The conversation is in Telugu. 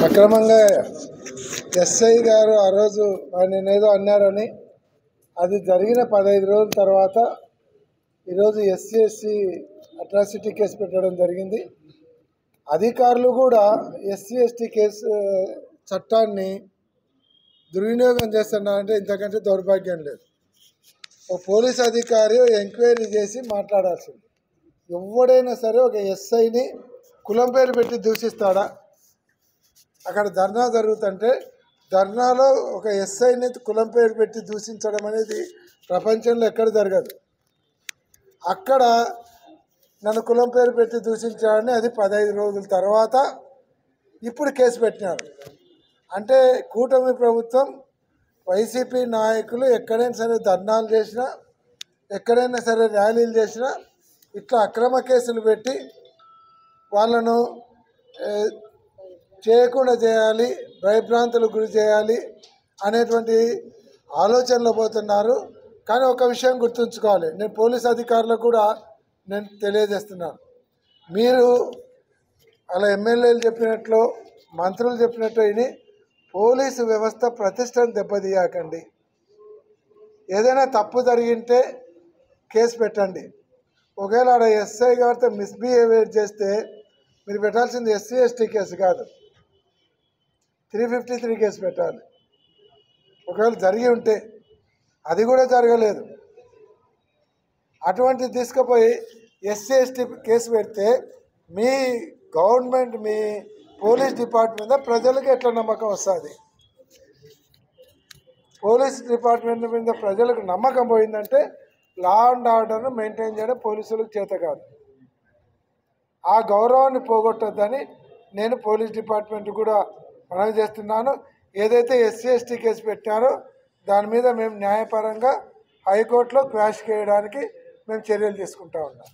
అక్రమంగా ఎస్ఐ గారు ఆ రోజు నేనేదో అన్నారని అది జరిగిన 15 రోజుల తర్వాత ఈరోజు ఎస్సీ ఎస్సీ అట్రాసిటీ కేసు పెట్టడం జరిగింది. అధికారులు కూడా ఎస్సీ ఎస్టీ కేసు చట్టాన్ని దుర్వినియోగం చేస్తున్నారంటే ఇంతకంటే దౌర్భాగ్యం లేదు. ఒక పోలీస్ అధికారి ఎంక్వైరీ చేసి మాట్లాడాల్సింది. ఎవడైనా సరే ఒక ఎస్ఐని కులం పేరు పెట్టి దూషిస్తాడా? అక్కడ ధర్నా జరుగుతుంటే ధర్నాలో ఒక ఎస్ఐని కులం పేరు పెట్టి దూషించడం అనేది ప్రపంచంలో ఎక్కడ జరగదు. అక్కడ నన్ను కులం పేరు పెట్టి దూషించాడని అది 15 రోజుల తర్వాత ఇప్పుడు కేసు పెట్టినారు. అంటే కూటమి ప్రభుత్వం వైసీపీ నాయకులు ఎక్కడైనా సరే ధర్నాలు చేసినా, ఎక్కడైనా సరే ర్యాలీలు చేసినా ఇట్లా అక్రమ కేసులు పెట్టి వాళ్ళను చేయకుండా చేయాలి, భయభ్రాంతులకు గురి చేయాలి అనేటువంటి ఆలోచనలో పోతున్నారు. కానీ ఒక విషయం గుర్తుంచుకోవాలి, నేను పోలీస్ అధికారులకు కూడా నేను తెలియజేస్తున్నాను, మీరు అలా ఎమ్మెల్యేలు చెప్పినట్లు మంత్రులు చెప్పినట్లు విని పోలీసు వ్యవస్థ ప్రతిష్టను దెబ్బతీయకండి. ఏదైనా తప్పు జరిగింటే కేసు పెట్టండి. ఒకవేళ ఆడ ఎస్ఐ గారితో మిస్బిహేవియర్ చేస్తే మీరు పెట్టాల్సింది ఎస్సీ ఎస్టీ కేసు కాదు, 353 కేసు పెట్టాలి. ఒకవేళ జరిగి ఉంటే, అది కూడా జరగలేదు. అటువంటిది తీసుకుపోయి ఎస్సీ ఎస్టీ కేసు పెడితే మీ గవర్నమెంట్, మీ పోలీస్ డిపార్ట్మెంట్ మీద ప్రజలకు ఎట్లా నమ్మకం వస్తుంది? పోలీస్ డిపార్ట్మెంట్ మీద ప్రజలకు నమ్మకం పోయిందంటే లా అండ్ ఆర్డర్ను మెయింటైన్ చేయడం పోలీసులకు చేత కాదు. ఆ గౌరవాన్ని పోగొట్టొద్దని నేను పోలీస్ డిపార్ట్మెంట్ కూడా మనవి చేస్తున్నాను. ఏదైతే ఎస్సీ ఎస్టీ కేసు పెట్టారో దాని మీద మేము న్యాయపరంగా హైకోర్టులో క్వాష్ చేయడానికి మేము చర్యలు తీసుకుంటా ఉన్నాం.